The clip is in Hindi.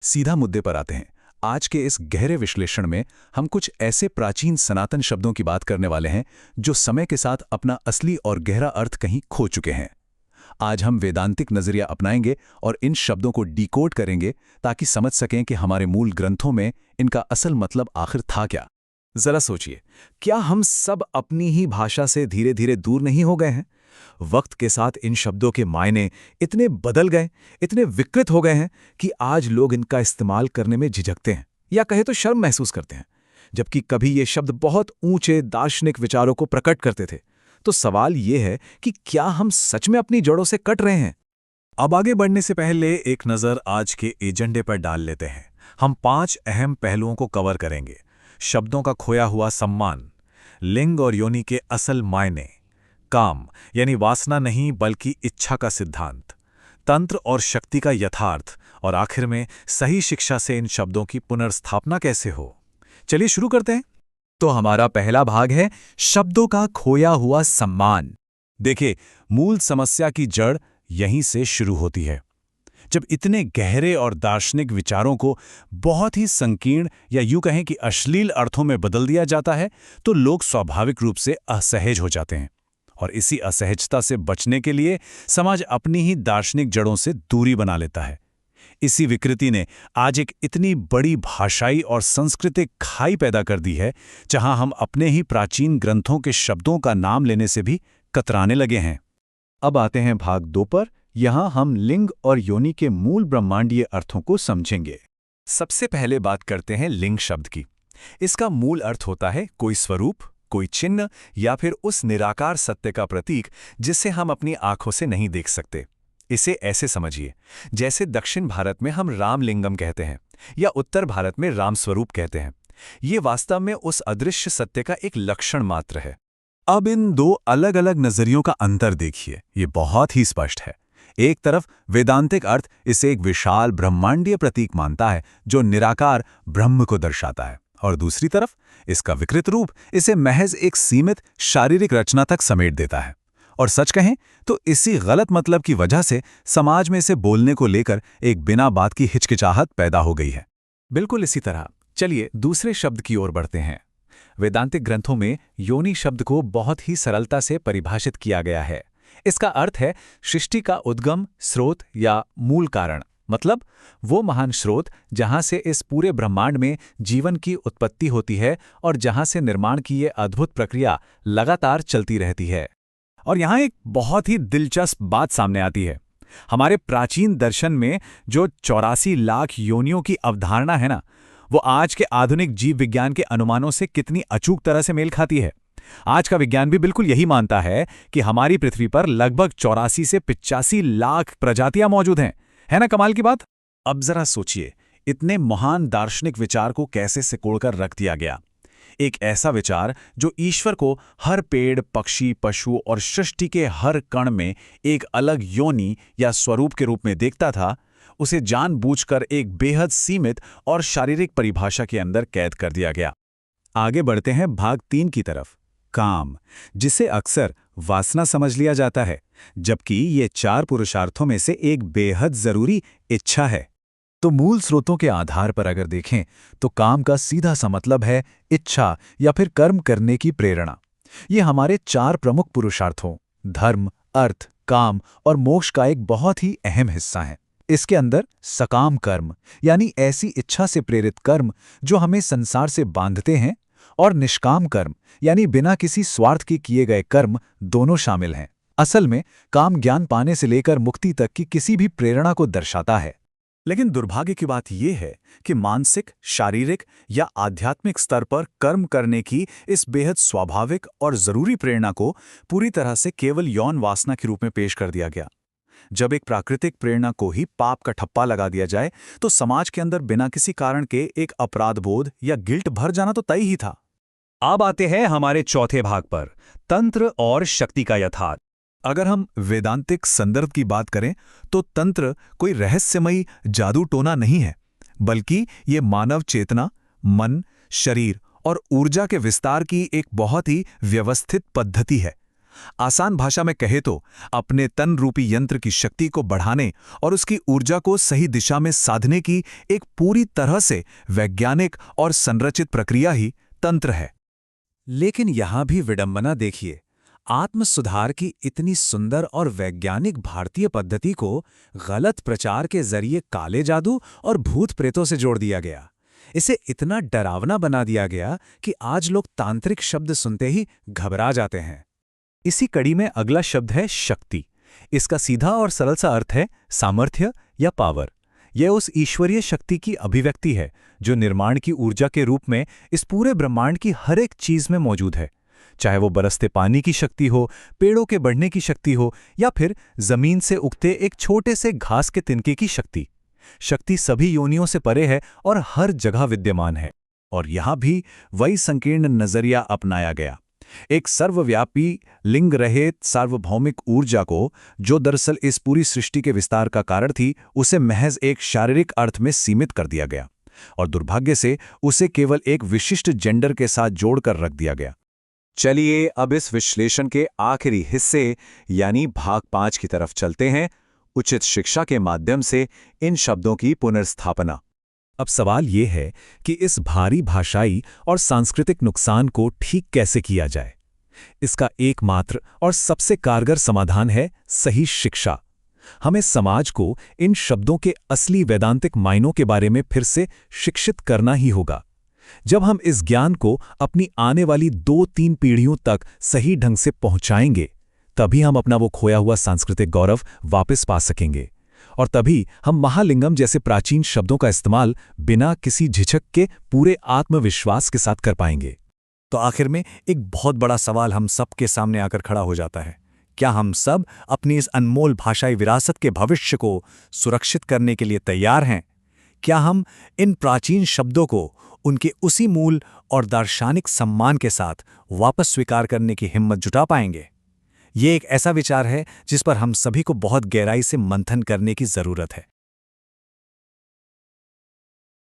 सीधा मुद्दे पर आते हैं। आज के इस गहरे विश्लेषण में हम कुछ ऐसे प्राचीन सनातन शब्दों की बात करने वाले हैं जो समय के साथ अपना असली और गहरा अर्थ कहीं खो चुके हैं। आज हम वेदांतिक नजरिया अपनाएंगे और इन शब्दों को डिकोड करेंगे ताकि समझ सकें कि हमारे मूल ग्रंथों में इनका असल मतलब आखिर था क्या। जरा सोचिए, क्या हम सब अपनी ही भाषा से धीरे धीरे दूर नहीं हो गए हैं? वक्त के साथ इन शब्दों के मायने इतने बदल गए, इतने विकृत हो गए हैं कि आज लोग इनका इस्तेमाल करने में झिझकते हैं या कहे तो शर्म महसूस करते हैं। जबकि कभी ये शब्द बहुत ऊंचे दार्शनिक विचारों को प्रकट करते थे। तो सवाल ये है कि क्या हम सच में अपनी जड़ों से कट रहे हैं? अब आगे बढ़ने से पहले एक नज़र आज के एजेंडे पर डाल लेते हैं। हम 5 अहम पहलुओं को कवर करेंगे। शब्दों का खोया हुआ सम्मान, लिंग और योनि के असल मायने, काम यानी वासना नहीं बल्कि इच्छा का सिद्धांत, तंत्र और शक्ति का यथार्थ, और आखिर में सही शिक्षा से इन शब्दों की पुनर्स्थापना कैसे हो। चलिए शुरू करते हैं। तो हमारा पहला भाग है शब्दों का खोया हुआ सम्मान। देखिए, मूल समस्या की जड़ यहीं से शुरू होती है। जब इतने गहरे और दार्शनिक विचारों को बहुत ही संकीर्ण या यूं कहें कि अश्लील अर्थों में बदल दिया जाता है तो लोग स्वाभाविक रूप से असहज हो जाते हैं। और इसी असहजता से बचने के लिए समाज अपनी ही दार्शनिक जड़ों से दूरी बना लेता है। इसी विकृति ने आज एक इतनी बड़ी भाषाई और सांस्कृतिक खाई पैदा कर दी है जहां हम अपने ही प्राचीन ग्रंथों के शब्दों का नाम लेने से भी कतराने लगे हैं। अब आते हैं भाग 2 पर। यहां हम लिंग और योनि के मूल ब्रह्मांडीय अर्थों को समझेंगे। सबसे पहले बात करते हैं लिंग शब्द की। इसका मूल अर्थ होता है कोई स्वरूप, कोई चिन्ह या फिर उस निराकार सत्य का प्रतीक जिसे हम अपनी आंखों से नहीं देख सकते। इसे ऐसे समझिए, जैसे दक्षिण भारत में हम रामलिंगम कहते हैं या उत्तर भारत में रामस्वरूप कहते हैं। ये वास्तव में उस अदृश्य सत्य का एक लक्षण मात्र है। अब इन दो अलग अलग नजरियों का अंतर देखिए, ये बहुत ही स्पष्ट है। एक तरफ वेदांतिक अर्थ इसे एक विशाल ब्रह्मांडीय प्रतीक मानता है जो निराकार ब्रह्म को दर्शाता है, और दूसरी तरफ इसका विकृत रूप इसे महज एक सीमित शारीरिक रचना तक समेट देता है। और सच कहें तो इसी गलत मतलब की वजह से समाज में इसे बोलने को लेकर एक बिना बात की हिचकिचाहट पैदा हो गई है। बिल्कुल इसी तरह चलिए दूसरे शब्द की ओर बढ़ते हैं। वेदांतिक ग्रंथों में योनि शब्द को बहुत ही सरलता से परिभाषित किया गया है। इसका अर्थ है सृष्टि का उद्गम, स्रोत या मूल कारण, मतलब वो महान स्रोत जहां से इस पूरे ब्रह्मांड में जीवन की उत्पत्ति होती है और जहां से निर्माण की ये अद्भुत प्रक्रिया लगातार चलती रहती है। और यहां एक बहुत ही दिलचस्प बात सामने आती है। हमारे प्राचीन दर्शन में जो 84 लाख योनियों की अवधारणा है ना, वो आज के आधुनिक जीव विज्ञान के अनुमानों से कितनी अचूक तरह से मेल खाती है। आज का विज्ञान भी बिल्कुल यही मानता है कि हमारी पृथ्वी पर लगभग 84 से 85 लाख प्रजातियां मौजूद हैं। है ना कमाल की बात? अब जरा सोचिए, इतने महान दार्शनिक विचार को कैसे सिकोड़कर रख दिया गया। एक ऐसा विचार जो ईश्वर को हर पेड़, पक्षी, पशु और सृष्टि के हर कण में एक अलग योनि या स्वरूप के रूप में देखता था, उसे जानबूझकर एक बेहद सीमित और शारीरिक परिभाषा के अंदर कैद कर दिया गया। आगे बढ़ते हैं भाग 3 की तरफ। काम, जिसे अक्सर वासना समझ लिया जाता है, जबकि ये 4 पुरुषार्थों में से एक बेहद जरूरी इच्छा है। तो मूल स्रोतों के आधार पर अगर देखें तो काम का सीधा सा मतलब है इच्छा या फिर कर्म करने की प्रेरणा। ये हमारे 4 प्रमुख पुरुषार्थों धर्म, अर्थ, काम और मोक्ष का एक बहुत ही अहम हिस्सा है। इसके अंदर सकाम कर्म यानी ऐसी इच्छा से प्रेरित कर्म जो हमें संसार से बांधते हैं, और निष्काम कर्म यानी बिना किसी स्वार्थ के किए गए कर्म दोनों शामिल हैं। असल में काम ज्ञान पाने से लेकर मुक्ति तक की किसी भी प्रेरणा को दर्शाता है। लेकिन दुर्भाग्य की बात यह है कि मानसिक, शारीरिक या आध्यात्मिक स्तर पर कर्म करने की इस बेहद स्वाभाविक और जरूरी प्रेरणा को पूरी तरह से केवल यौन वासना के रूप में पेश कर दिया गया। जब एक प्राकृतिक प्रेरणा को ही पाप का ठप्पा लगा दिया जाए तो समाज के अंदर बिना किसी कारण के एक अपराध बोध या गिल्ट भर जाना तो तय ही था। अब आते हैं हमारे चौथे भाग पर, तंत्र और शक्ति का यथार्थ। अगर हम वेदांतिक संदर्भ की बात करें तो तंत्र कोई रहस्यमयी जादू टोना नहीं है, बल्कि ये मानव चेतना, मन, शरीर और ऊर्जा के विस्तार की एक बहुत ही व्यवस्थित पद्धति है। आसान भाषा में कहे तो अपने तन रूपी यंत्र की शक्ति को बढ़ाने और उसकी ऊर्जा को सही दिशा में साधने की एक पूरी तरह से वैज्ञानिक और संरचित प्रक्रिया ही तंत्र है। लेकिन यहां भी विडंबना देखिए, आत्म सुधार की इतनी सुंदर और वैज्ञानिक भारतीय पद्धति को गलत प्रचार के जरिए काले जादू और भूत प्रेतों से जोड़ दिया गया। इसे इतना डरावना बना दिया गया कि आज लोग तांत्रिक शब्द सुनते ही घबरा जाते हैं। इसी कड़ी में अगला शब्द है शक्ति। इसका सीधा और सरल सा अर्थ है सामर्थ्य या पावर। यह उस ईश्वरीय शक्ति की अभिव्यक्ति है जो निर्माण की ऊर्जा के रूप में इस पूरे ब्रह्मांड की हर एक चीज में मौजूद है। चाहे वो बरसते पानी की शक्ति हो, पेड़ों के बढ़ने की शक्ति हो, या फिर जमीन से उगते एक छोटे से घास के तिनके की शक्ति। शक्ति सभी योनियों से परे है और हर जगह विद्यमान है। और यहां भी वही संकीर्ण नजरिया अपनाया गया, एक सर्वव्यापी लिंग रहित सार्वभौमिक ऊर्जा को, जो दरअसल इस पूरी सृष्टि के विस्तार का कारण थी, उसे महज एक शारीरिक अर्थ में सीमित कर दिया गया और दुर्भाग्य से उसे केवल एक विशिष्ट जेंडर के साथ जोड़कर रख दिया गया। चलिए अब इस विश्लेषण के आखिरी हिस्से यानी भाग 5 की तरफ चलते हैं, उचित शिक्षा के माध्यम से इन शब्दों की पुनर्स्थापना। अब सवाल ये है कि इस भारी भाषाई और सांस्कृतिक नुकसान को ठीक कैसे किया जाए। इसका एकमात्र और सबसे कारगर समाधान है सही शिक्षा। हमें समाज को इन शब्दों के असली वैदांतिक मायनों के बारे में फिर से शिक्षित करना ही होगा। जब हम इस ज्ञान को अपनी आने वाली 2-3 पीढ़ियों तक सही ढंग से पहुंचाएंगे, तभी हम अपना वो खोया हुआ सांस्कृतिक गौरव वापस पा सकेंगे। और तभी हम महालिंगम जैसे प्राचीन शब्दों का इस्तेमाल बिना किसी झिझक के पूरे आत्मविश्वास के साथ कर पाएंगे। तो आखिर में एक बहुत बड़ा सवाल हम सब के सामने आकर खड़ा हो जाता है। क्या हम सब अपनी इस अनमोल भाषाई विरासत के भविष्य को सुरक्षित करने के लिए तैयार हैं? क्या हम इन प्राचीन शब्दों को उनके उसी मूल और दार्शनिक सम्मान के साथ वापस स्वीकार करने की हिम्मत जुटा पाएंगे? ये एक ऐसा विचार है जिस पर हम सभी को बहुत गहराई से मंथन करने की जरूरत है।